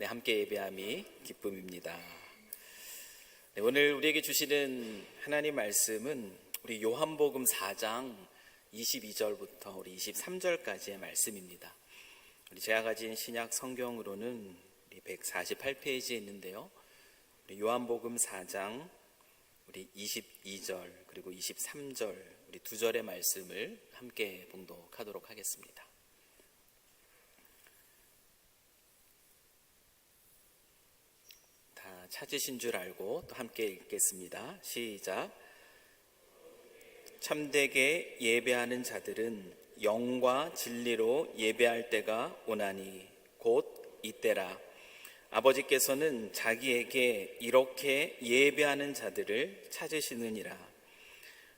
함께 예배함이 기쁨입니다. 오늘 우리에게 주시는 하나님 말씀은 우리 요한복음 4장 22절부터 우리 23절까지의 말씀입니다. 제가 가진 신약 성경으로는 148페이지에 있는데요. 우리 요한복음 4장 우리 22절 그리고 23절 우리 두 절의 말씀을 함께 봉독하도록 하겠습니다. 다 찾으신 줄 알고 또 함께 읽겠습니다. 시작. 참되게 예배하는 자들은 영과 진리로 예배할 때가 오나니 곧 이때라. 아버지께서는 자기에게 이렇게 예배하는 자들을 찾으시느니라.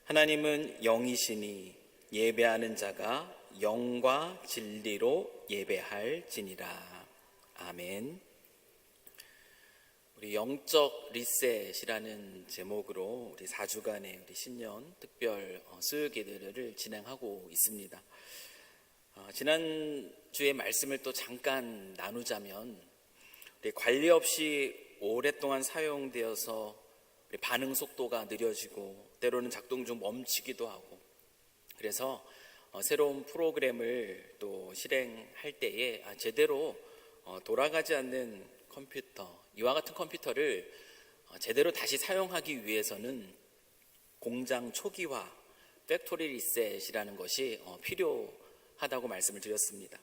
하나님은 영이시니 예배하는 자가 영과 진리로 예배할지니라. 아멘. 우리 영적 리셋이라는 제목으로 우리 4주간의 우리 신년 특별 수요기도를 진행하고 있습니다. 지난주의 말씀을 또 잠깐 나누자면 우리 관리 없이 오랫동안 사용되어서 우리 반응 속도가 느려지고 때로는 작동 중 멈추기도 하고, 그래서 새로운 프로그램을 또 실행할 때에 제대로 돌아가지 않는 컴퓨터, 이와 같은 컴퓨터를 제대로 다시 사용하기 위해서는 공장 초기화, 팩토리 리셋이라는 것이 필요하다고 말씀을 드렸습니다.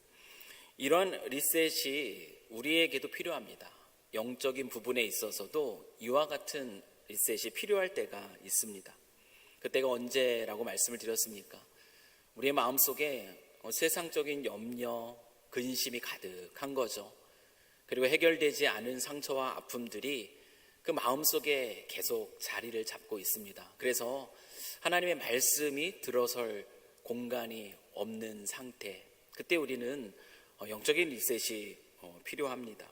이런 리셋이 우리에게도 필요합니다. 영적인 부분에 있어서도 이와 같은 리셋이 필요할 때가 있습니다. 그때가 언제라고 말씀을 드렸습니까? 우리의 마음속에 세상적인 염려, 근심이 가득한 거죠. 그리고 해결되지 않은 상처와 아픔들이 그 마음속에 계속 자리를 잡고 있습니다. 그래서 하나님의 말씀이 들어설 공간이 없는 상태, 그때 우리는 영적인 리셋이 필요합니다.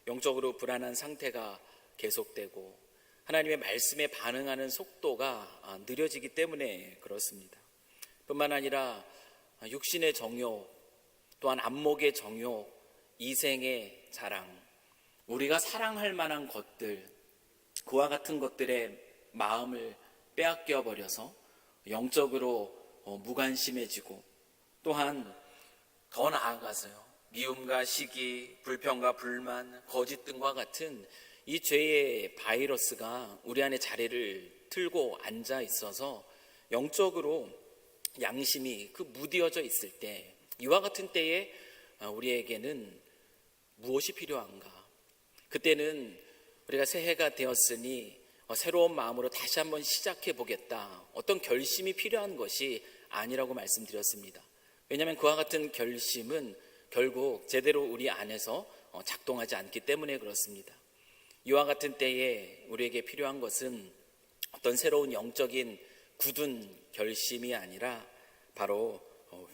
영적으로 불안한 상태가 계속되고 하나님의 말씀에 반응하는 속도가 느려지기 때문에 그렇습니다. 뿐만 아니라 육신의 정욕, 또한 안목의 정욕, 이생의 자랑, 우리가 사랑할 만한 것들, 그와 같은 것들의 마음을 빼앗겨 버려서 영적으로 무관심해지고, 또한 더 나아가서요, 미움과 시기, 불평과 불만, 거짓 등과 같은 이 죄의 바이러스가 우리 안에 자리를 틀고 앉아 있어서 영적으로 양심이 무디어져 있을 때, 이와 같은 때에 우리에게는 무엇이 필요한가? 그때는 우리가 새해가 되었으니 새로운 마음으로 다시 한번 시작해 보겠다, 어떤 결심이 필요한 것이 아니라고 말씀드렸습니다. 왜냐하면 그와 같은 결심은 결국 제대로 우리 안에서 작동하지 않기 때문에 그렇습니다. 이와 같은 때에 우리에게 필요한 것은 어떤 새로운 영적인 굳은 결심이 아니라 바로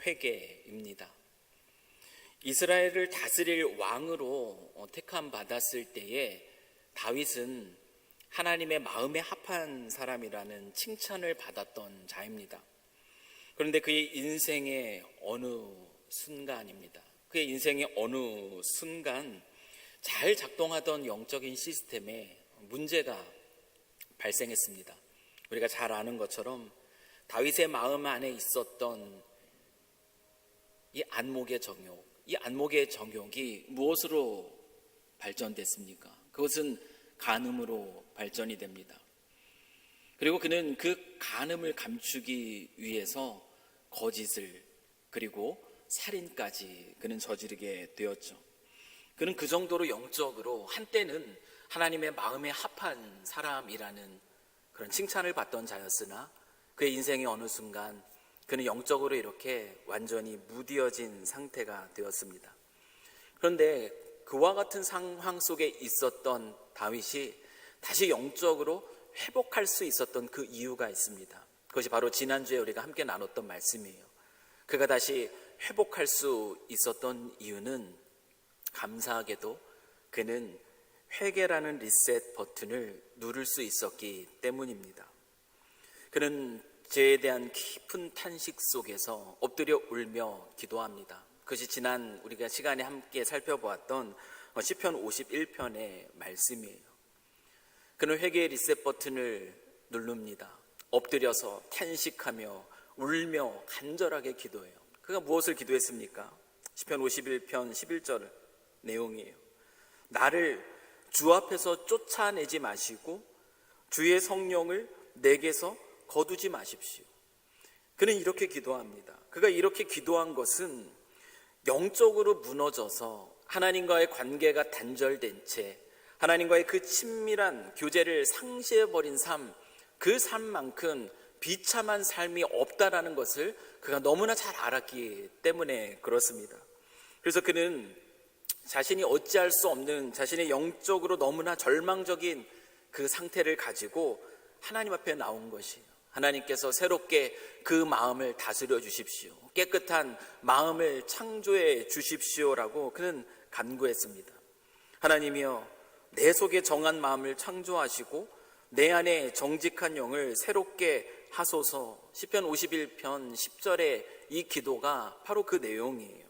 회개입니다. 이스라엘을 다스릴 왕으로 택함 받았을 때에 다윗은 하나님의 마음에 합한 사람이라는 칭찬을 받았던 자입니다. 그런데 그의 인생의 어느 순간입니다. 그의 인생의 어느 순간 잘 작동하던 영적인 시스템에 문제가 발생했습니다. 우리가 잘 아는 것처럼 다윗의 마음 안에 있었던 이 안목의 정욕, 이 안목의 정욕이 무엇으로 발전됐습니까? 그것은 간음으로 발전이 됩니다. 그리고 그는 그 간음을 감추기 위해서 거짓을, 그리고 살인까지 그는 저지르게 되었죠. 그는 그 정도로 영적으로 한때는 하나님의 마음에 합한 사람이라는 그런 칭찬을 받던 자였으나 그의 인생의 어느 순간 그는 영적으로 이렇게 완전히 무디어진 상태가 되었습니다. 그런데 그와 같은 상황 속에 있었던 다윗이 다시 영적으로 회복할 수 있었던 그 이유가 있습니다. 그것이 바로 지난주에 우리가 함께 나눴던 말씀이에요. 그가 다시 회복할 수 있었던 이유는 감사하게도 그는 회개라는 리셋 버튼을 누를 수 있었기 때문입니다. 그는 죄에 대한 깊은 탄식 속에서 엎드려 울며 기도합니다. 그것이 지난 우리가 시간에 함께 살펴보았던 시편 51편의 말씀이에요. 그는 회개의 리셋 버튼을 누릅니다. 엎드려서 탄식하며 울며 간절하게 기도해요. 그가 무엇을 기도했습니까? 시편 51편 11절 내용이에요. 나를 주 앞에서 쫓아내지 마시고 주의 성령을 내게서 거두지 마십시오. 그는 이렇게 기도합니다. 그가 이렇게 기도한 것은 영적으로 무너져서 하나님과의 관계가 단절된 채 하나님과의 그 친밀한 교제를 상실해버린 삶, 그 삶만큼 비참한 삶이 없다라는 것을 그가 너무나 잘 알았기 때문에 그렇습니다. 그래서 그는 자신이 어찌할 수 없는 자신의 영적으로 너무나 절망적인 그 상태를 가지고 하나님 앞에 나온 것이에요. 하나님께서 새롭게 그 마음을 다스려 주십시오. 깨끗한 마음을 창조해 주십시오라고 그는 간구했습니다. 하나님이여, 내 속에 정한 마음을 창조하시고 내 안에 정직한 영을 새롭게 하소서. 시편 51편 10절의 이 기도가 바로 그 내용이에요.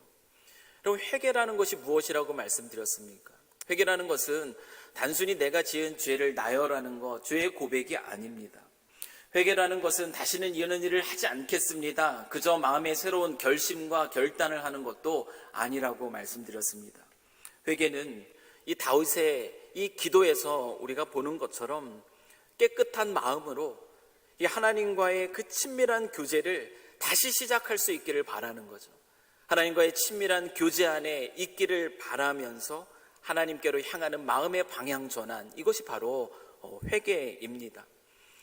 그럼 회개라는 것이 무엇이라고 말씀드렸습니까? 회개라는 것은 단순히 내가 지은 죄를 나열하는 것, 죄의 고백이 아닙니다. 회개라는 것은 다시는 이런 일을 하지 않겠습니다, 그저 마음의 새로운 결심과 결단을 하는 것도 아니라고 말씀드렸습니다. 회개는 이 다윗의 이 기도에서 우리가 보는 것처럼 깨끗한 마음으로 이 하나님과의 그 친밀한 교제를 다시 시작할 수 있기를 바라는 거죠. 하나님과의 친밀한 교제 안에 있기를 바라면서 하나님께로 향하는 마음의 방향 전환, 이것이 바로 회개입니다.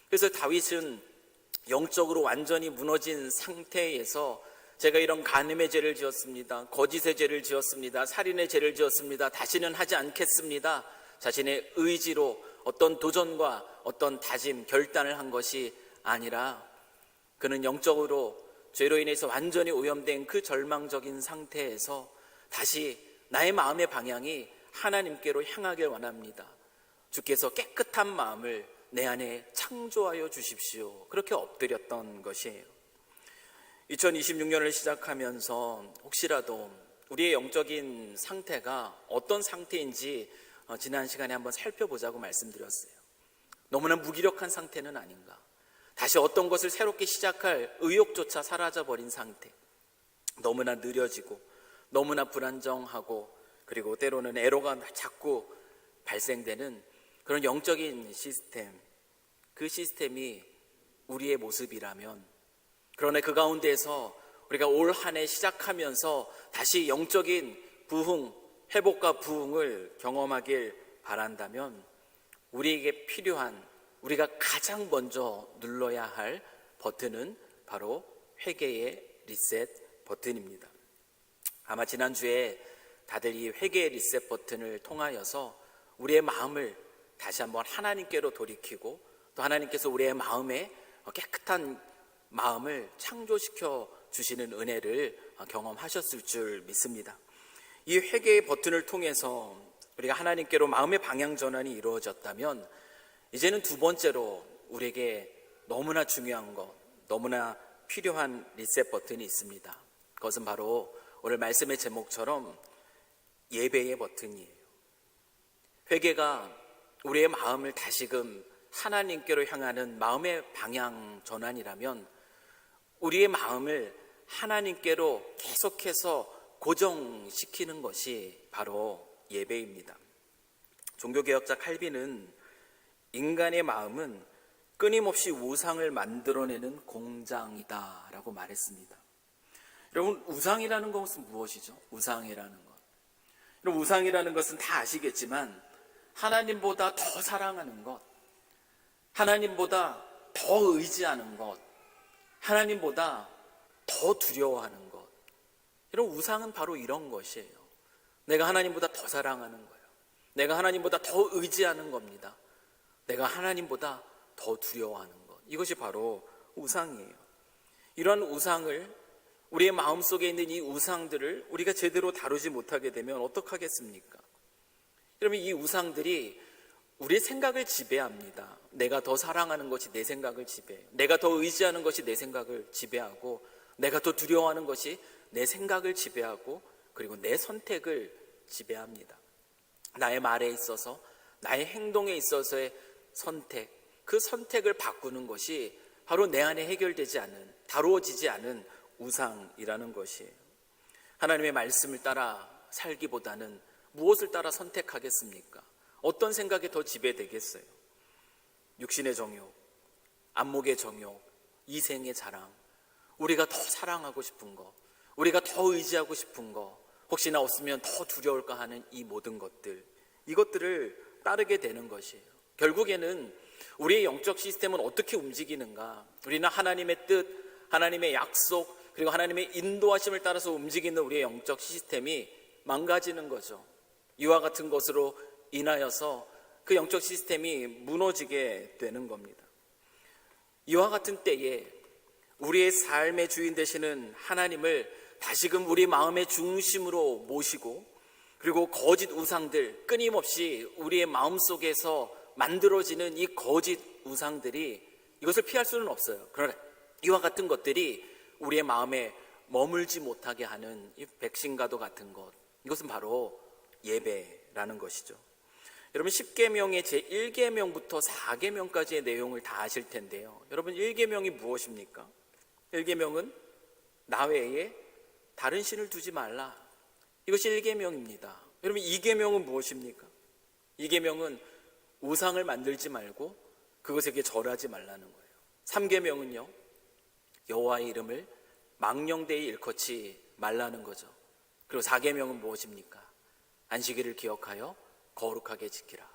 그래서 다윗은 영적으로 완전히 무너진 상태에서 제가 이런 간음의 죄를 지었습니다, 거짓의 죄를 지었습니다, 살인의 죄를 지었습니다, 다시는 하지 않겠습니다, 자신의 의지로 어떤 도전과 어떤 다짐, 결단을 한 것이 아니라 그는 영적으로 죄로 인해서 완전히 오염된 그 절망적인 상태에서 다시 나의 마음의 방향이 하나님께로 향하길 원합니다. 주께서 깨끗한 마음을 내 안에 창조하여 주십시오. 그렇게 엎드렸던 것이에요. 2026년을 시작하면서 혹시라도 우리의 영적인 상태가 어떤 상태인지 지난 시간에 한번 살펴보자고 말씀드렸어요. 너무나 무기력한 상태는 아닌가? 다시 어떤 것을 새롭게 시작할 의욕조차 사라져버린 상태, 너무나 느려지고 너무나 불안정하고 그리고 때로는 에러가 자꾸 발생되는 그런 영적인 시스템, 그 시스템이 우리의 모습이라면, 그러나 그 가운데에서 우리가 올 한 해 시작하면서 다시 영적인 부흥, 회복과 부흥을 경험하길 바란다면 우리에게 필요한, 우리가 가장 먼저 눌러야 할 버튼은 바로 회개의 리셋 버튼입니다. 아마 지난주에 다들 이 회개의 리셋 버튼을 통하여서 우리의 마음을 다시 한번 하나님께로 돌이키고 또 하나님께서 우리의 마음에 깨끗한 마음을 창조시켜 주시는 은혜를 경험하셨을 줄 믿습니다. 이 회개의 버튼을 통해서 우리가 하나님께로 마음의 방향 전환이 이루어졌다면 이제는 두 번째로 우리에게 너무나 중요한 것, 너무나 필요한 리셋 버튼이 있습니다. 그것은 바로 오늘 말씀의 제목처럼 예배의 버튼이에요. 회개가 우리의 마음을 다시금 하나님께로 향하는 마음의 방향 전환이라면 우리의 마음을 하나님께로 계속해서 고정시키는 것이 바로 예배입니다. 종교개혁자 칼빈은 인간의 마음은 끊임없이 우상을 만들어내는 공장이다 라고 말했습니다. 여러분, 우상이라는 것은 무엇이죠? 우상이라는 것, 여러분, 우상이라는 것은 다 아시겠지만 하나님보다 더 사랑하는 것, 하나님보다 더 의지하는 것, 하나님보다 더 두려워하는 것, 이런 우상은 바로 이런 것이에요. 내가 하나님보다 더 사랑하는 거예요. 내가 하나님보다 더 의지하는 겁니다. 내가 하나님보다 더 두려워하는 것, 이것이 바로 우상이에요. 이런 우상을, 우리의 마음속에 있는 이 우상들을 우리가 제대로 다루지 못하게 되면 어떡하겠습니까? 그러면 이 우상들이 우리의 생각을 지배합니다. 내가 더 사랑하는 것이 내 생각을 지배해요. 내가 더 의지하는 것이 내 생각을 지배하고, 내가 더 두려워하는 것이 내 생각을 지배하고, 그리고 내 선택을 지배합니다. 나의 말에 있어서, 나의 행동에 있어서의 선택, 그 선택을 바꾸는 것이 바로 내 안에 해결되지 않은, 다루어지지 않은 우상이라는 것이에요. 하나님의 말씀을 따라 살기보다는 무엇을 따라 선택하겠습니까? 어떤 생각에 더 지배되겠어요? 육신의 정욕, 안목의 정욕, 이생의 자랑, 우리가 더 사랑하고 싶은 거, 우리가 더 의지하고 싶은 거, 혹시나 없으면 더 두려울까 하는 이 모든 것들, 이것들을 따르게 되는 것이에요. 결국에는 우리의 영적 시스템은 어떻게 움직이는가? 우리는 하나님의 뜻, 하나님의 약속, 그리고 하나님의 인도하심을 따라서 움직이는 우리의 영적 시스템이 망가지는 거죠. 이와 같은 것으로 인하여서 그 영적 시스템이 무너지게 되는 겁니다. 이와 같은 때에 우리의 삶의 주인 되시는 하나님을 다시금 우리 마음의 중심으로 모시고, 그리고 거짓 우상들, 끊임없이 우리의 마음속에서 만들어지는 이 거짓 우상들이, 이것을 피할 수는 없어요. 그러나 이와 같은 것들이 우리의 마음에 머물지 못하게 하는 이 백신과도 같은 것, 이것은 바로 예배라는 것이죠. 여러분, 10계명의 제1계명부터 4계명까지의 내용을 다 아실 텐데요. 여러분, 1계명이 무엇입니까? 1계명은 나 외에 다른 신을 두지 말라, 이것이 1계명입니다. 여러분, 2계명은 무엇입니까? 2계명은 우상을 만들지 말고 그것에게 절하지 말라는 거예요. 3계명은요, 여호와의 이름을 망령되이 일컫지 말라는 거죠. 그리고 4계명은 무엇입니까? 안식일을 기억하여 거룩하게 지키라.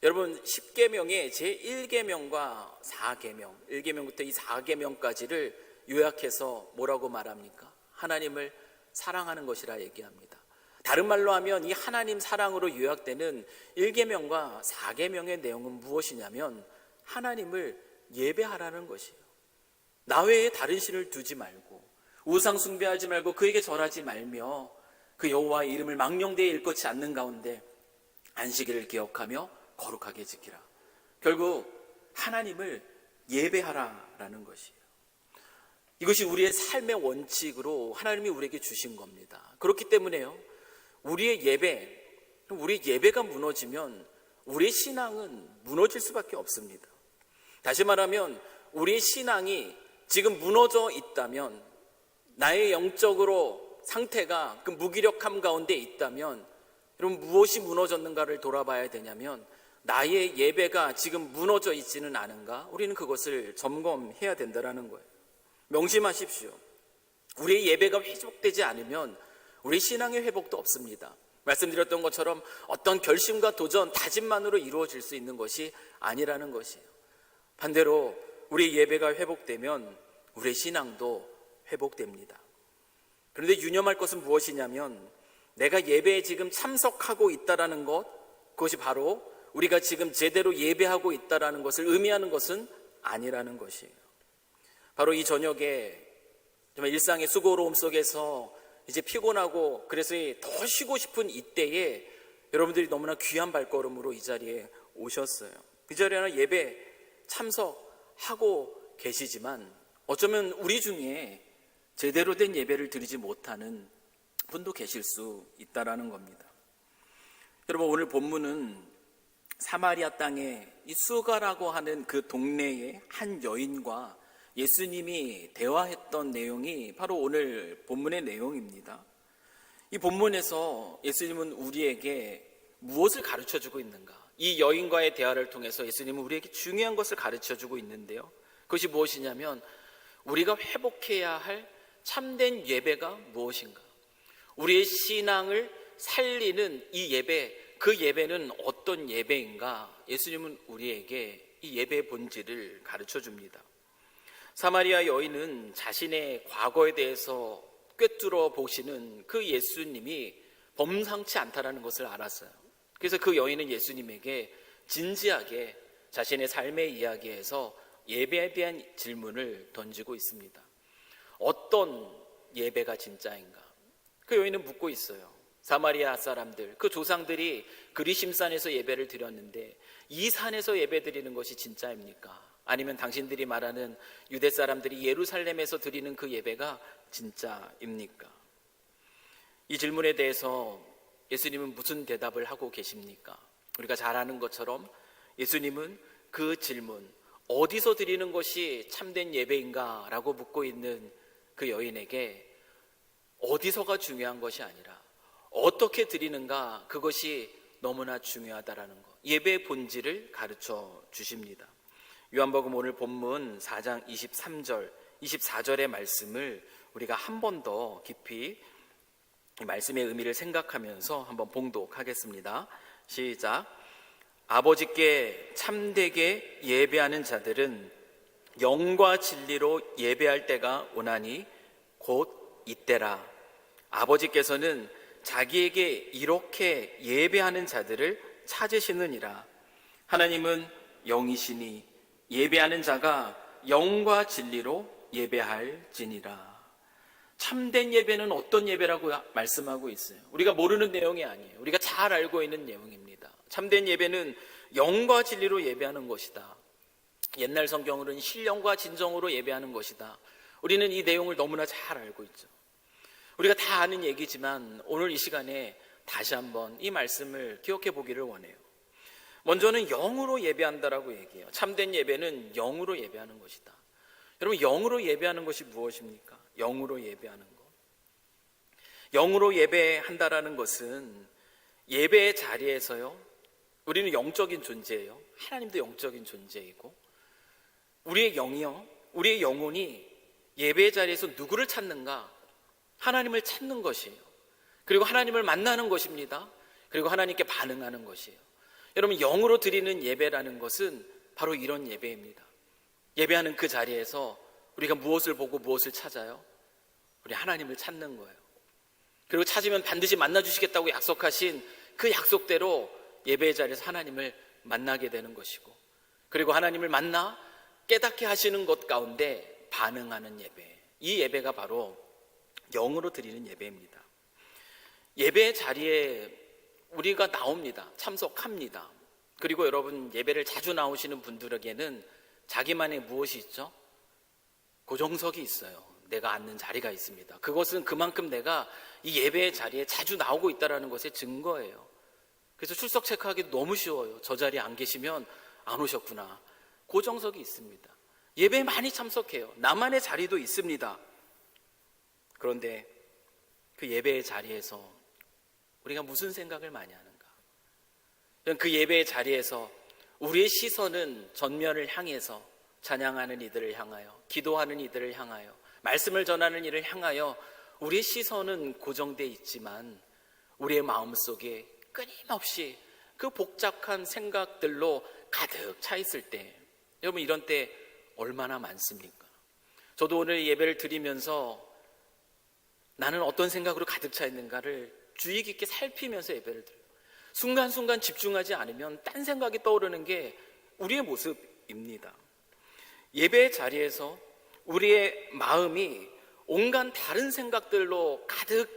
여러분, 10계명의 제1계명과 4계명, 1계명부터 이 4계명까지를 요약해서 뭐라고 말합니까? 하나님을 사랑하는 것이라 얘기합니다. 다른 말로 하면 이 하나님 사랑으로 요약되는 1계명과 4계명의 내용은 무엇이냐면 하나님을 예배하라는 것이에요. 나 외에 다른 신을 두지 말고, 우상 숭배하지 말고, 그에게 절하지 말며, 그 여호와의 이름을 망령되이 일컫지 않는 가운데 안식일을 기억하며 거룩하게 지키라. 결국 하나님을 예배하라라는 것이에요. 이것이 우리의 삶의 원칙으로 하나님이 우리에게 주신 겁니다. 그렇기 때문에요, 우리의 예배가 무너지면 우리의 신앙은 무너질 수밖에 없습니다. 다시 말하면 우리의 신앙이 지금 무너져 있다면, 나의 영적으로 상태가 그 무기력함 가운데 있다면, 여러분, 무엇이 무너졌는가를 돌아봐야 되냐면 나의 예배가 지금 무너져 있지는 않은가? 우리는 그것을 점검해야 된다는 거예요. 명심하십시오. 우리의 예배가 회복되지 않으면 우리 신앙의 회복도 없습니다. 말씀드렸던 것처럼 어떤 결심과 도전, 다짐만으로 이루어질 수 있는 것이 아니라는 것이에요. 반대로 우리 예배가 회복되면 우리의 신앙도 회복됩니다. 그런데 유념할 것은 무엇이냐면, 내가 예배에 지금 참석하고 있다라는 것, 그것이 바로 우리가 지금 제대로 예배하고 있다라는 것을 의미하는 것은 아니라는 것이에요. 바로 이 저녁에 정말 일상의 수고로움 속에서 이제 피곤하고 그래서 더 쉬고 싶은 이때에 여러분들이 너무나 귀한 발걸음으로 이 자리에 오셨어요. 이 자리에는 예배 참석하고 계시지만 어쩌면 우리 중에 제대로 된 예배를 드리지 못하는 분도 계실 수 있다라는 겁니다. 여러분, 오늘 본문은 사마리아 땅에 이 수가라고 하는 그 동네의 한 여인과 예수님이 대화했던 내용이 바로 오늘 본문의 내용입니다. 이 본문에서 예수님은 우리에게 무엇을 가르쳐주고 있는가? 이 여인과의 대화를 통해서 예수님은 우리에게 중요한 것을 가르쳐주고 있는데요, 그것이 무엇이냐면 우리가 회복해야 할 참된 예배가 무엇인가? 우리의 신앙을 살리는 이 예배, 그 예배는 어떤 예배인가? 예수님은 우리에게 이 예배의 본질을 가르쳐줍니다. 사마리아 여인은 자신의 과거에 대해서 꿰뚫어 보시는 그 예수님이 범상치 않다라는 것을 알았어요. 그래서 그 여인은 예수님에게 진지하게 자신의 삶의 이야기에서 예배에 대한 질문을 던지고 있습니다. 어떤 예배가 진짜인가? 그 여인은 묻고 있어요. 사마리아 사람들, 그 조상들이 그리심산에서 예배를 드렸는데 이 산에서 예배 드리는 것이 진짜입니까? 아니면 당신들이 말하는 유대 사람들이 예루살렘에서 드리는 그 예배가 진짜입니까? 이 질문에 대해서 예수님은 무슨 대답을 하고 계십니까? 우리가 잘 아는 것처럼 예수님은 그 질문, 어디서 드리는 것이 참된 예배인가? 라고 묻고 있는 그 여인에게 어디서가 중요한 것이 아니라 어떻게 드리는가, 그것이 너무나 중요하다라는 것, 예배의 본질을 가르쳐 주십니다. 요한복음 오늘 본문 4장 23절, 24절의 말씀을 우리가 한 번 더 깊이 이 말씀의 의미를 생각하면서 한번 봉독하겠습니다. 시작. 아버지께 참되게 예배하는 자들은 영과 진리로 예배할 때가 오나니 곧 이때라. 아버지께서는 자기에게 이렇게 예배하는 자들을 찾으시느니라. 하나님은 영이시니 예배하는 자가 영과 진리로 예배할지니라. 참된 예배는 어떤 예배라고 말씀하고 있어요? 우리가 모르는 내용이 아니에요. 우리가 잘 알고 있는 내용입니다. 참된 예배는 영과 진리로 예배하는 것이다. 옛날 성경으로는 신령과 진정으로 예배하는 것이다. 우리는 이 내용을 너무나 잘 알고 있죠. 우리가 다 아는 얘기지만 오늘 이 시간에 다시 한번 이 말씀을 기억해 보기를 원해요. 먼저는 영으로 예배한다라고 얘기해요. 참된 예배는 영으로 예배하는 것이다. 여러분, 영으로 예배하는 것이 무엇입니까? 영으로 예배하는 것. 영으로 예배한다라는 것은 예배의 자리에서요, 우리는 영적인 존재예요. 하나님도 영적인 존재이고, 우리의 영이요, 우리의 영혼이 예배의 자리에서 누구를 찾는가? 하나님을 찾는 것이에요. 그리고 하나님을 만나는 것입니다. 그리고 하나님께 반응하는 것이에요. 여러분, 영으로 드리는 예배라는 것은 바로 이런 예배입니다. 예배하는 그 자리에서 우리가 무엇을 보고 무엇을 찾아요? 우리 하나님을 찾는 거예요. 그리고 찾으면 반드시 만나주시겠다고 약속하신 그 약속대로 예배의 자리에서 하나님을 만나게 되는 것이고, 그리고 하나님을 만나 깨닫게 하시는 것 가운데 반응하는 예배, 이 예배가 바로 영으로 드리는 예배입니다. 예배의 자리에 우리가 나옵니다. 참석합니다. 그리고 여러분, 예배를 자주 나오시는 분들에게는 자기만의 무엇이 있죠? 고정석이 있어요. 내가 앉는 자리가 있습니다. 그것은 그만큼 내가 이 예배의 자리에 자주 나오고 있다는 것의 증거예요. 그래서 출석 체크하기도 너무 쉬워요. 저 자리에 안 계시면 안 오셨구나. 고정석이 있습니다. 예배에 많이 참석해요. 나만의 자리도 있습니다. 그런데 그 예배의 자리에서 우리가 무슨 생각을 많이 하는가? 그 예배의 자리에서 우리의 시선은 전면을 향해서 찬양하는 이들을 향하여, 기도하는 이들을 향하여, 말씀을 전하는 이를 향하여 우리의 시선은 고정되어 있지만 우리의 마음속에 끊임없이 그 복잡한 생각들로 가득 차 있을 때, 여러분, 이런 때 얼마나 많습니까? 저도 오늘 예배를 드리면서 나는 어떤 생각으로 가득 차 있는가를 주의 깊게 살피면서 예배를 드려요. 순간순간 집중하지 않으면 딴 생각이 떠오르는 게 우리의 모습입니다. 예배의 자리에서 우리의 마음이 온갖 다른 생각들로 가득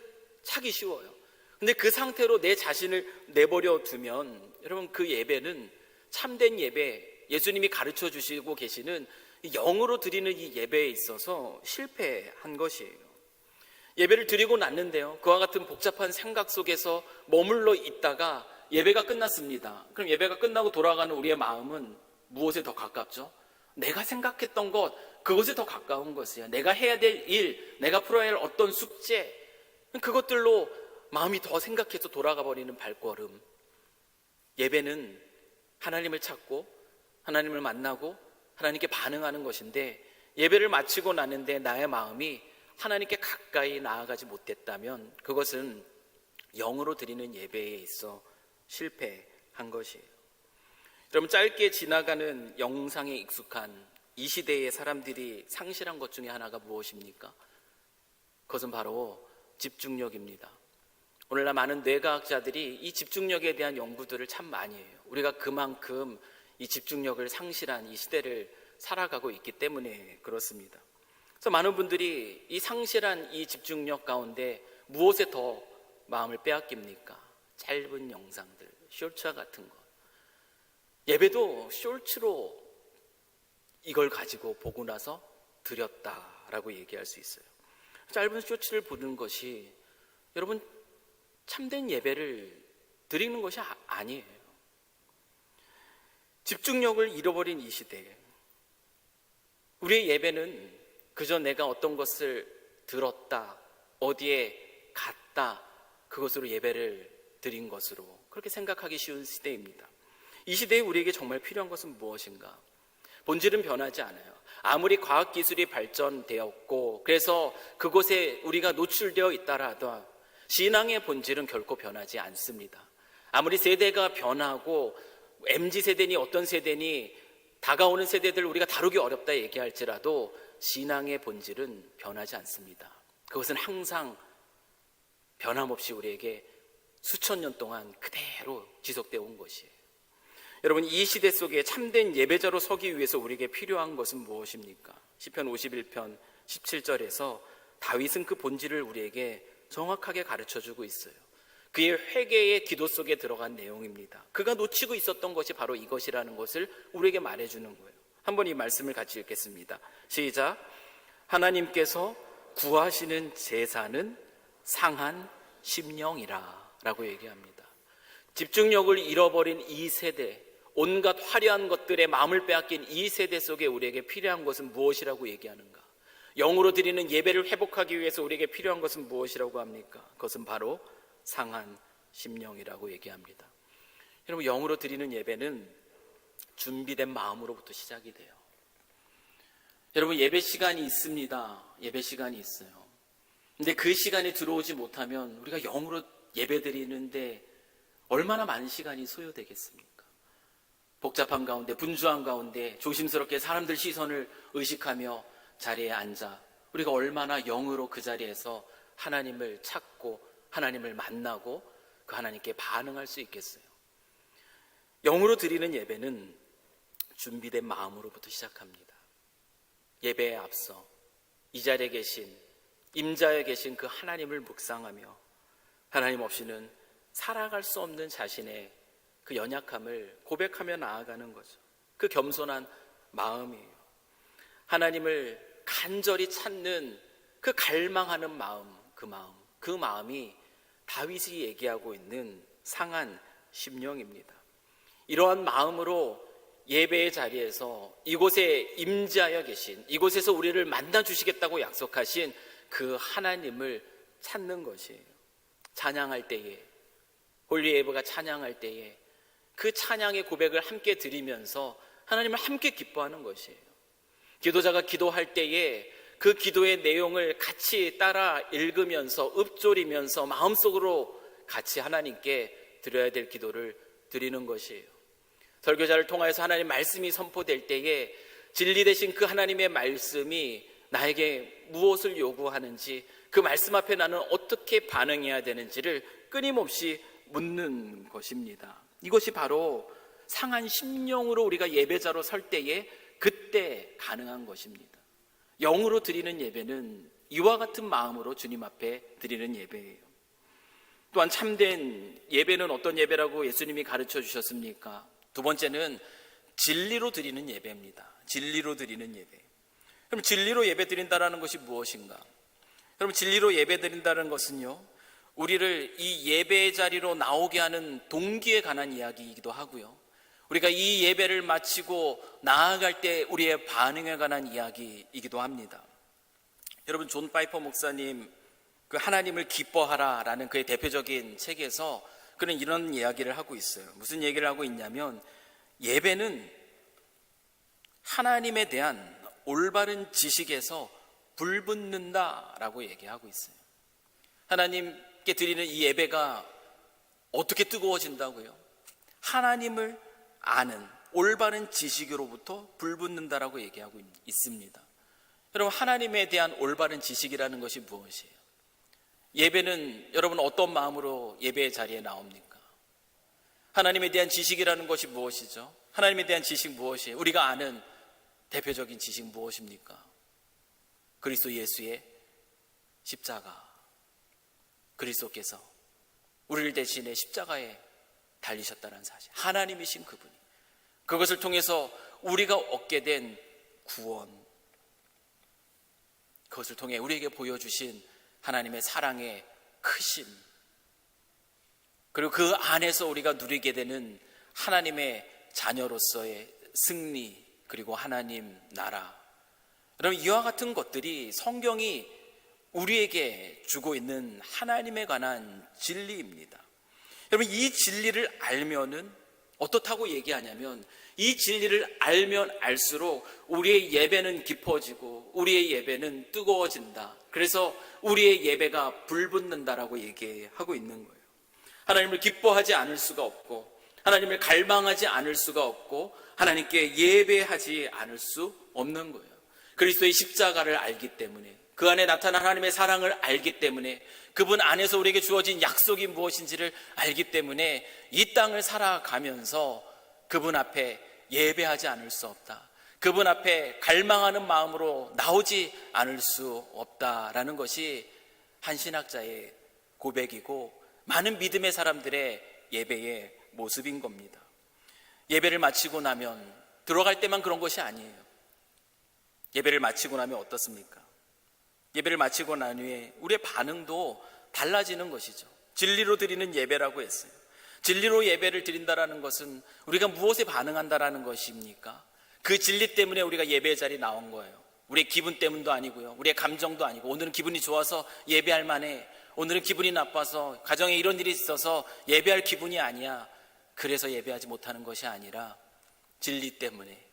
차기 쉬워요. 근데 그 상태로 내 자신을 내버려 두면 여러분, 그 예배는 참된 예배, 예수님이 가르쳐 주시고 계시는 영으로 드리는 이 예배에 있어서 실패한 것이에요. 예배를 드리고 났는데요, 그와 같은 복잡한 생각 속에서 머물러 있다가 예배가 끝났습니다. 그럼 예배가 끝나고 돌아가는 우리의 마음은 무엇에 더 가깝죠? 내가 생각했던 것, 그것에 더 가까운 것이에요. 내가 해야 될 일, 내가 풀어야 할 어떤 숙제, 그것들로 마음이 더 생각해서 돌아가 버리는 발걸음. 예배는 하나님을 찾고 하나님을 만나고 하나님께 반응하는 것인데, 예배를 마치고 나는데 나의 마음이 하나님께 가까이 나아가지 못했다면 그것은 영으로 드리는 예배에 있어 실패한 것이에요. 여러분, 짧게 지나가는 영상에 익숙한 이 시대의 사람들이 상실한 것 중에 하나가 무엇입니까? 그것은 바로 집중력입니다. 오늘날 많은 뇌과학자들이 이 집중력에 대한 연구들을 참 많이 해요. 우리가 그만큼 이 집중력을 상실한 이 시대를 살아가고 있기 때문에 그렇습니다. 그래서 많은 분들이 이 상실한 이 집중력 가운데 무엇에 더 마음을 빼앗깁니까? 짧은 영상들, 쇼츠와 같은 것. 예배도 쇼츠로 이걸 가지고 보고 나서 드렸다라고 얘기할 수 있어요. 짧은 쇼츠를 보는 것이 여러분 참된 예배를 드리는 것이 아니에요. 집중력을 잃어버린 이 시대에 우리의 예배는 그저 내가 어떤 것을 들었다, 어디에 갔다, 그것으로 예배를 드린 것으로 그렇게 생각하기 쉬운 시대입니다. 이 시대에 우리에게 정말 필요한 것은 무엇인가? 본질은 변하지 않아요. 아무리 과학기술이 발전되었고 그래서 그곳에 우리가 노출되어 있다라도 신앙의 본질은 결코 변하지 않습니다. 아무리 세대가 변하고 MZ세대니 어떤 세대니 다가오는 세대들 우리가 다루기 어렵다 얘기할지라도 신앙의 본질은 변하지 않습니다. 그것은 항상 변함없이 우리에게 수천 년 동안 그대로 지속되어 온 것이에요. 여러분, 이 시대 속에 참된 예배자로 서기 위해서 우리에게 필요한 것은 무엇입니까? 시편 51편 17절에서 다윗은 그 본질을 우리에게 정확하게 가르쳐주고 있어요. 그의 회개의 기도 속에 들어간 내용입니다. 그가 놓치고 있었던 것이 바로 이것이라는 것을 우리에게 말해주는 거예요. 한번 이 말씀을 같이 읽겠습니다. 시작. 하나님께서 구하시는 제사는 상한 심령이라 라고 얘기합니다. 집중력을 잃어버린 이 세대, 온갖 화려한 것들에 마음을 빼앗긴 이 세대 속에 우리에게 필요한 것은 무엇이라고 얘기하는가? 영으로 드리는 예배를 회복하기 위해서 우리에게 필요한 것은 무엇이라고 합니까? 그것은 바로 상한 심령이라고 얘기합니다. 여러분, 영으로 드리는 예배는 준비된 마음으로부터 시작이 돼요. 여러분, 예배 시간이 있습니다. 예배 시간이 있어요. 근데 그 시간에 들어오지 못하면 우리가 영으로 예배 드리는데 얼마나 많은 시간이 소요되겠습니까? 복잡한 가운데, 분주한 가운데 조심스럽게 사람들 시선을 의식하며 자리에 앉아 우리가 얼마나 영으로 그 자리에서 하나님을 찾고 하나님을 만나고 그 하나님께 반응할 수 있겠어요? 영으로 드리는 예배는 준비된 마음으로부터 시작합니다. 예배에 앞서 이 자리에 계신, 임자에 계신 그 하나님을 묵상하며 하나님 없이는 살아갈 수 없는 자신의 그 연약함을 고백하며 나아가는 거죠. 그 겸손한 마음이에요. 하나님을 간절히 찾는 그 갈망하는 마음, 그 마음이 다윗이 얘기하고 있는 상한 심령입니다. 이러한 마음으로 예배의 자리에서 이곳에 임재하여 계신, 이곳에서 우리를 만나 주시겠다고 약속하신 그 하나님을 찾는 것이에요. 찬양할 때에, 홀리 예배가 찬양할 때에 그 찬양의 고백을 함께 드리면서 하나님을 함께 기뻐하는 것이에요. 기도자가 기도할 때에 그 기도의 내용을 같이 따라 읽으면서 읊조리면서 마음속으로 같이 하나님께 드려야 될 기도를 드리는 것이에요. 설교자를 통하여서 하나님 말씀이 선포될 때에 진리 되신 그 하나님의 말씀이 나에게 무엇을 요구하는지, 그 말씀 앞에 나는 어떻게 반응해야 되는지를 끊임없이 묻는 것입니다. 이것이 바로 상한 심령으로 우리가 예배자로 설 때에 그때 가능한 것입니다. 영으로 드리는 예배는 이와 같은 마음으로 주님 앞에 드리는 예배예요. 또한 참된 예배는 어떤 예배라고 예수님이 가르쳐 주셨습니까? 두 번째는 진리로 드리는 예배입니다. 진리로 드리는 예배. 그럼 진리로 예배 드린다는 것이 무엇인가? 여러분, 진리로 예배 드린다는 것은요, 우리를 이 예배의 자리로 나오게 하는 동기에 관한 이야기이기도 하고요, 우리가 이 예배를 마치고 나아갈 때 우리의 반응에 관한 이야기이기도 합니다. 여러분, 존 파이퍼 목사님 그 하나님을 기뻐하라라는 그의 대표적인 책에서 그는 이런 이야기를 하고 있어요. 무슨 얘기를 하고 있냐면, 예배는 하나님에 대한 올바른 지식에서 불붙는다라고 얘기하고 있어요. 하나님께 드리는 이 예배가 어떻게 뜨거워진다고요? 하나님을 아는 올바른 지식으로부터 불붙는다라고 얘기하고 있습니다. 여러분, 하나님에 대한 올바른 지식이라는 것이 무엇이에요? 예배는 여러분 어떤 마음으로 예배의 자리에 나옵니까? 하나님에 대한 지식이라는 것이 무엇이죠? 하나님에 대한 지식 무엇이에요? 우리가 아는 대표적인 지식 무엇입니까? 그리스도 예수의 십자가, 그리스도께서 우리를 대신해 십자가에 달리셨다는 사실, 하나님이신 그분이, 그것을 통해서 우리가 얻게 된 구원, 그것을 통해 우리에게 보여주신 하나님의 사랑의 크심, 그리고 그 안에서 우리가 누리게 되는 하나님의 자녀로서의 승리, 그리고 하나님 나라. 여러분, 이와 같은 것들이 성경이 우리에게 주고 있는 하나님에 관한 진리입니다. 여러분, 이 진리를 알면은 어떻다고 얘기하냐면, 이 진리를 알면 알수록 우리의 예배는 깊어지고 우리의 예배는 뜨거워진다. 그래서 우리의 예배가 불붙는다라고 얘기하고 있는 거예요. 하나님을 기뻐하지 않을 수가 없고, 하나님을 갈망하지 않을 수가 없고, 하나님께 예배하지 않을 수 없는 거예요. 그리스도의 십자가를 알기 때문에, 그 안에 나타난 하나님의 사랑을 알기 때문에, 그분 안에서 우리에게 주어진 약속이 무엇인지를 알기 때문에 이 땅을 살아가면서 그분 앞에 예배하지 않을 수 없다. 그분 앞에 갈망하는 마음으로 나오지 않을 수 없다라는 것이 한 신학자의 고백이고 많은 믿음의 사람들의 예배의 모습인 겁니다. 예배를 마치고 나면, 들어갈 때만 그런 것이 아니에요. 예배를 마치고 나면 어떻습니까? 예배를 마치고 난 후에 우리의 반응도 달라지는 것이죠. 진리로 드리는 예배라고 했어요. 진리로 예배를 드린다라는 것은 우리가 무엇에 반응한다라는 것입니까? 그 진리 때문에 우리가 예배의 자리에 나온 거예요. 우리의 기분 때문도 아니고요, 우리의 감정도 아니고, 오늘은 기분이 좋아서 예배할 만해, 오늘은 기분이 나빠서 가정에 이런 일이 있어서 예배할 기분이 아니야, 그래서 예배하지 못하는 것이 아니라 진리 때문에,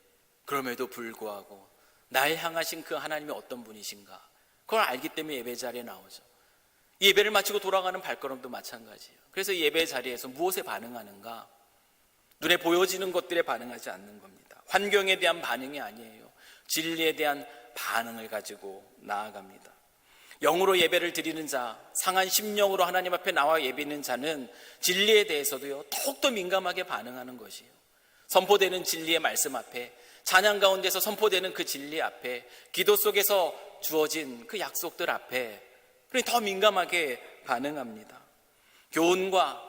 그럼에도 불구하고 날 향하신 그 하나님이 어떤 분이신가, 그걸 알기 때문에 예배 자리에 나오죠. 예배를 마치고 돌아가는 발걸음도 마찬가지예요. 그래서 예배 자리에서 무엇에 반응하는가? 눈에 보여지는 것들에 반응하지 않는 겁니다. 환경에 대한 반응이 아니에요. 진리에 대한 반응을 가지고 나아갑니다. 영으로 예배를 드리는 자, 상한 심령으로 하나님 앞에 나와 예비는 자는 진리에 대해서도요, 더욱더 민감하게 반응하는 것이에요. 선포되는 진리의 말씀 앞에, 찬양 가운데서 선포되는 그 진리 앞에, 기도 속에서 주어진 그 약속들 앞에 더 민감하게 반응합니다. 교훈과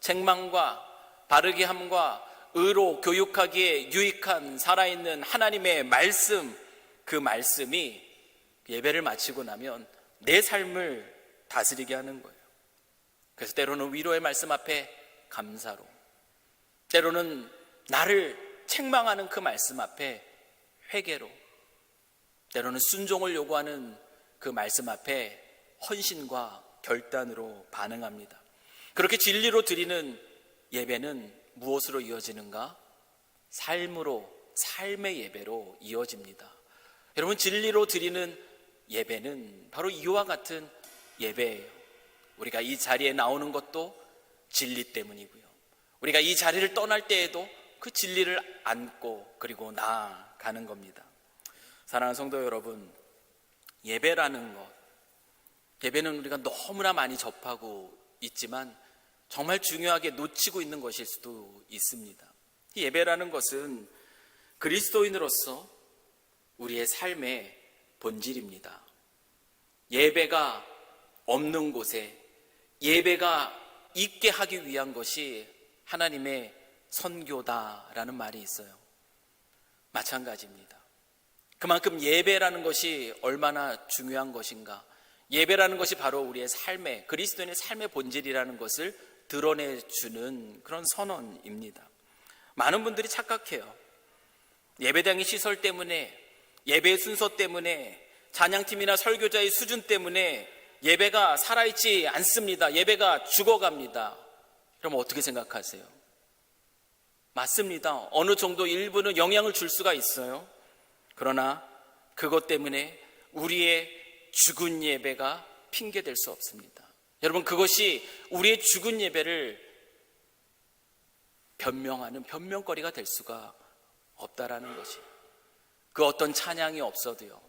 책망과 바르게 함과 의로 교육하기에 유익한 살아있는 하나님의 말씀, 그 말씀이 예배를 마치고 나면 내 삶을 다스리게 하는 거예요. 그래서 때로는 위로의 말씀 앞에 감사로, 때로는 나를 책망하는 그 말씀 앞에 회개로, 때로는 순종을 요구하는 그 말씀 앞에 헌신과 결단으로 반응합니다. 그렇게 진리로 드리는 예배는 무엇으로 이어지는가? 삶으로, 삶의 예배로 이어집니다. 여러분, 진리로 드리는 예배는 바로 이와 같은 예배예요. 우리가 이 자리에 나오는 것도 진리 때문이고요, 우리가 이 자리를 떠날 때에도 그 진리를 안고 그리고 나아가는 겁니다. 사랑하는 성도 여러분, 예배라는 것, 예배는 우리가 너무나 많이 접하고 있지만 정말 중요하게 놓치고 있는 것일 수도 있습니다. 이 예배라는 것은 그리스도인으로서 우리의 삶의 본질입니다. 예배가 없는 곳에 예배가 있게 하기 위한 것이 하나님의 선교다라는 말이 있어요. 마찬가지입니다. 그만큼 예배라는 것이 얼마나 중요한 것인가, 예배라는 것이 바로 우리의 삶의, 그리스도인의 삶의 본질이라는 것을 드러내주는 그런 선언입니다. 많은 분들이 착각해요. 예배당의 시설 때문에, 예배의 순서 때문에, 찬양팀이나 설교자의 수준 때문에 예배가 살아있지 않습니다. 예배가 죽어갑니다. 그럼 어떻게 생각하세요? 맞습니다. 어느 정도 일부는 영향을 줄 수가 있어요. 그러나 그것 때문에 우리의 죽은 예배가 핑계될 수 없습니다. 여러분, 그것이 우리의 죽은 예배를 변명하는 변명거리가 될 수가 없다라는 것이, 그 어떤 찬양이 없어도요,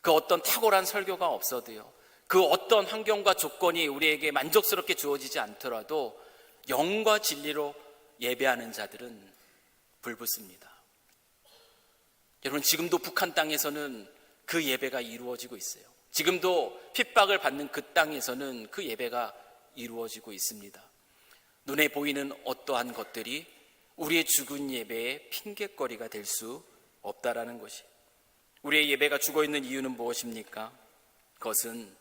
그 어떤 탁월한 설교가 없어도요, 그 어떤 환경과 조건이 우리에게 만족스럽게 주어지지 않더라도 영과 진리로 예배하는 자들은 불붙습니다. 여러분, 지금도 북한 땅에서는 그 예배가 이루어지고 있어요. 지금도 핍박을 받는 그 땅에서는 그 예배가 이루어지고 있습니다. 눈에 보이는 어떠한 것들이 우리의 죽은 예배의 핑계거리가 될 수 없다라는 것이, 우리의 예배가 죽어있는 이유는 무엇입니까? 그것은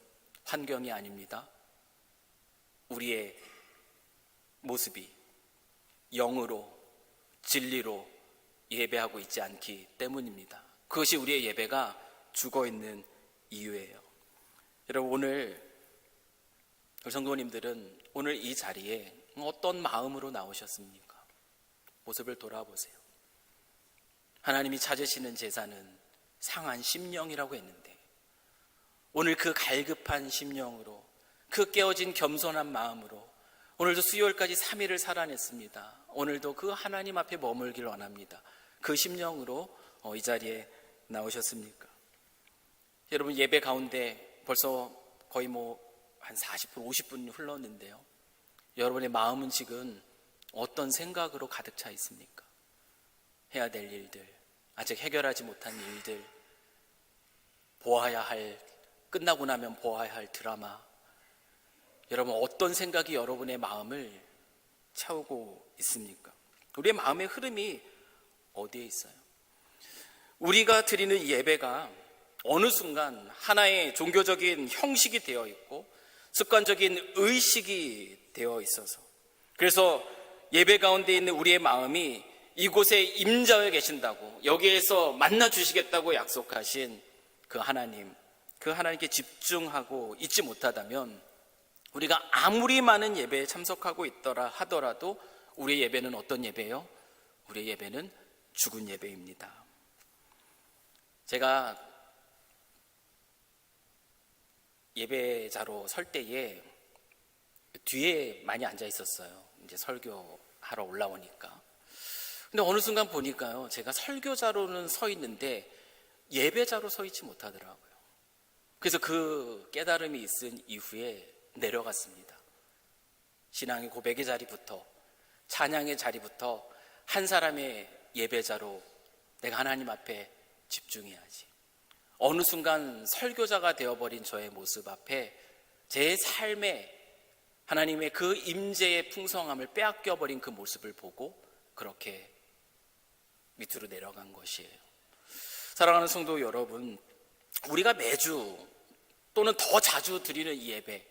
환경이 아닙니다. 우리의 모습이 영으로 진리로 예배하고 있지 않기 때문입니다. 그것이 우리의 예배가 죽어있는 이유예요. 여러분, 오늘 우리 성도님들은 오늘 이 자리에 어떤 마음으로 나오셨습니까? 모습을 돌아보세요. 하나님이 찾으시는 제사는 상한 심령이라고 했는데, 오늘 그 갈급한 심령으로, 그 깨어진 겸손한 마음으로 오늘도 수요일까지 3일을 살아냈습니다. 오늘도 그 하나님 앞에 머물길 원합니다. 그 심령으로 이 자리에 나오셨습니까? 여러분, 예배 가운데 벌써 거의 한 40분, 50분 흘렀는데요. 여러분의 마음은 지금 어떤 생각으로 가득 차 있습니까? 해야 될 일들, 아직 해결하지 못한 일들, 끝나고 나면 보아야 할 드라마, 여러분 어떤 생각이 여러분의 마음을 채우고 있습니까? 우리의 마음의 흐름이 어디에 있어요? 우리가 드리는 예배가 어느 순간 하나의 종교적인 형식이 되어 있고 습관적인 의식이 되어 있어서, 그래서 예배 가운데 있는 우리의 마음이 이곳에 임자해 계신다고, 여기에서 만나 주시겠다고 약속하신 그 하나님께 집중하고 있지 못하다면, 우리가 아무리 많은 예배에 참석하고 있더라 하더라도 우리의 예배는 어떤 예배예요? 우리의 예배는 죽은 예배입니다. 제가 예배자로 설 때에 뒤에 많이 앉아 있었어요. 이제 설교하러 올라오니까. 근데 어느 순간 보니까요, 제가 설교자로는 서 있는데 예배자로 서 있지 못하더라고요. 그래서 그 깨달음이 있은 이후에 내려갔습니다. 신앙의 고백의 자리부터, 찬양의 자리부터 한 사람의 예배자로 내가 하나님 앞에 집중해야지. 어느 순간 설교자가 되어버린 저의 모습 앞에 제 삶에 하나님의 그 임재의 풍성함을 빼앗겨버린 그 모습을 보고 그렇게 밑으로 내려간 것이에요. 사랑하는 성도 여러분, 우리가 매주 또는 더 자주 드리는 이 예배,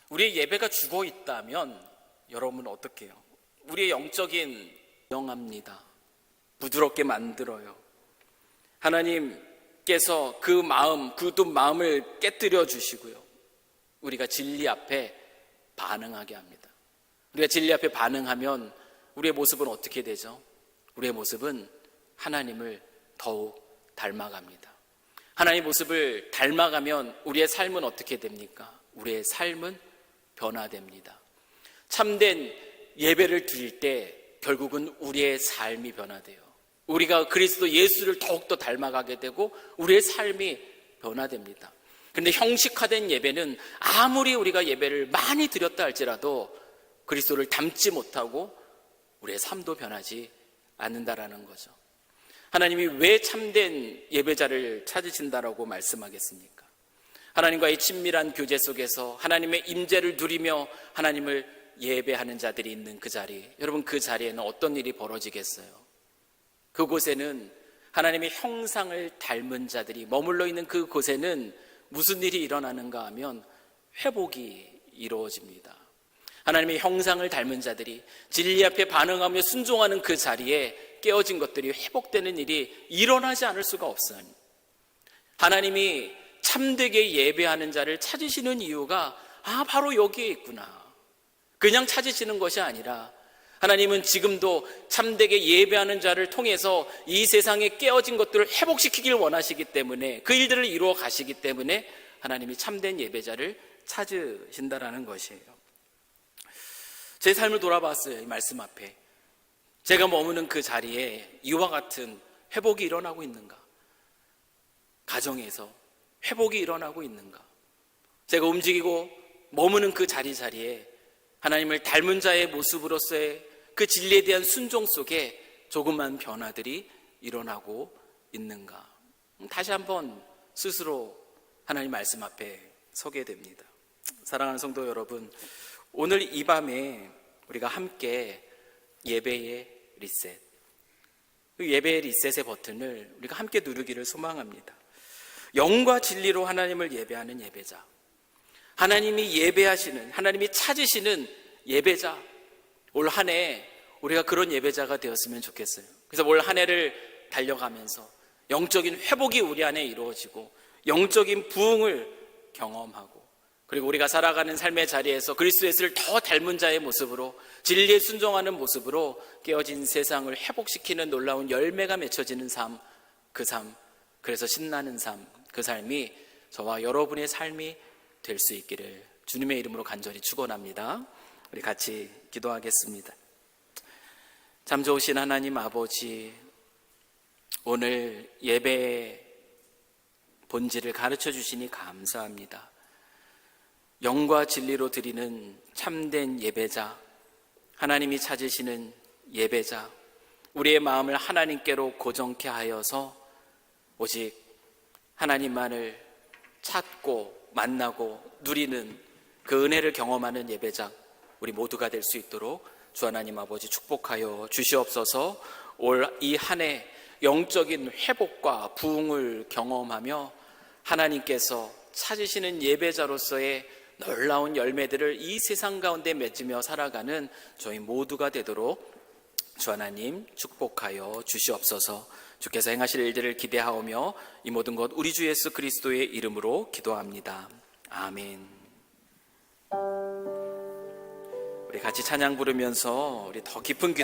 우리의 예배가 죽어 있다면 여러분은 어떻게 해요? 우리의 영적인 영합니다. 부드럽게 만들어요. 하나님께서 그 마음, 굳은 마음을 깨뜨려 주시고요, 우리가 진리 앞에 반응하게 합니다. 우리가 진리 앞에 반응하면 우리의 모습은 어떻게 되죠? 우리의 모습은 하나님을 더욱 닮아갑니다. 하나님의 모습을 닮아가면 우리의 삶은 어떻게 됩니까? 우리의 삶은 변화됩니다. 참된 예배를 드릴 때 결국은 우리의 삶이 변화돼요. 우리가 그리스도 예수를 더욱더 닮아가게 되고 우리의 삶이 변화됩니다. 그런데 형식화된 예배는 아무리 우리가 예배를 많이 드렸다 할지라도 그리스도를 닮지 못하고 우리의 삶도 변하지 않는다라는 거죠. 하나님이 왜 참된 예배자를 찾으신다라고 말씀하겠습니까? 하나님과의 친밀한 교제 속에서 하나님의 임재를 누리며 하나님을 예배하는 자들이 있는 그 자리, 여러분 그 자리에는 어떤 일이 벌어지겠어요? 그곳에는 하나님의 형상을 닮은 자들이 머물러 있는 그곳에는 무슨 일이 일어나는가 하면 회복이 이루어집니다. 하나님의 형상을 닮은 자들이 진리 앞에 반응하며 순종하는 그 자리에 깨어진 것들이 회복되는 일이 일어나지 않을 수가 없어요. 하나님이 참되게 예배하는 자를 찾으시는 이유가 바로 여기에 있구나. 그냥 찾으시는 것이 아니라 하나님은 지금도 참되게 예배하는 자를 통해서 이 세상에 깨어진 것들을 회복시키길 원하시기 때문에, 그 일들을 이루어 가시기 때문에 하나님이 참된 예배자를 찾으신다라는 것이에요. 제 삶을 돌아봤어요. 이 말씀 앞에 제가 머무는 그 자리에 이와 같은 회복이 일어나고 있는가? 가정에서 회복이 일어나고 있는가? 제가 움직이고 머무는 그 자리에 하나님을 닮은 자의 모습으로서의 그 진리에 대한 순종 속에 조그만 변화들이 일어나고 있는가? 다시 한번 스스로 하나님 말씀 앞에 서게 됩니다. 사랑하는 성도 여러분, 오늘 이 밤에 우리가 함께 예배의 리셋, 그 예배의 리셋의 버튼을 우리가 함께 누르기를 소망합니다. 영과 진리로 하나님을 예배하는 예배자, 하나님이 예배하시는, 하나님이 찾으시는 예배자, 올 한 해 우리가 그런 예배자가 되었으면 좋겠어요. 그래서 올 한 해를 달려가면서 영적인 회복이 우리 안에 이루어지고 영적인 부흥을 경험하고, 그리고 우리가 살아가는 삶의 자리에서 그리스도 예수를 더 닮은 자의 모습으로, 진리에 순종하는 모습으로 깨어진 세상을 회복시키는 놀라운 열매가 맺혀지는 삶, 그 삶, 그래서 신나는 삶, 그 삶이 저와 여러분의 삶이 될 수 있기를 주님의 이름으로 간절히 축원합니다. 우리 같이 기도하겠습니다. 참 좋으신 하나님 아버지, 오늘 예배의 본질을 가르쳐 주시니 감사합니다. 영과 진리로 드리는 참된 예배자, 하나님이 찾으시는 예배자, 우리의 마음을 하나님께로 고정케 하여서 오직 하나님만을 찾고 만나고 누리는 그 은혜를 경험하는 예배자, 우리 모두가 될 수 있도록 주 하나님 아버지 축복하여 주시옵소서. 올 이 한 해 영적인 회복과 부흥을 경험하며 하나님께서 찾으시는 예배자로서의 놀라운 열매들을 이 세상 가운데 맺으며 살아가는 저희 모두가 되도록 주 하나님 축복하여 주시옵소서. 주께서 행하실 일들을 기대하오며 이 모든 것 우리 주 예수 그리스도의 이름으로 기도합니다. 아멘. 우리 같이 찬양 부르면서 우리 더 깊은 기도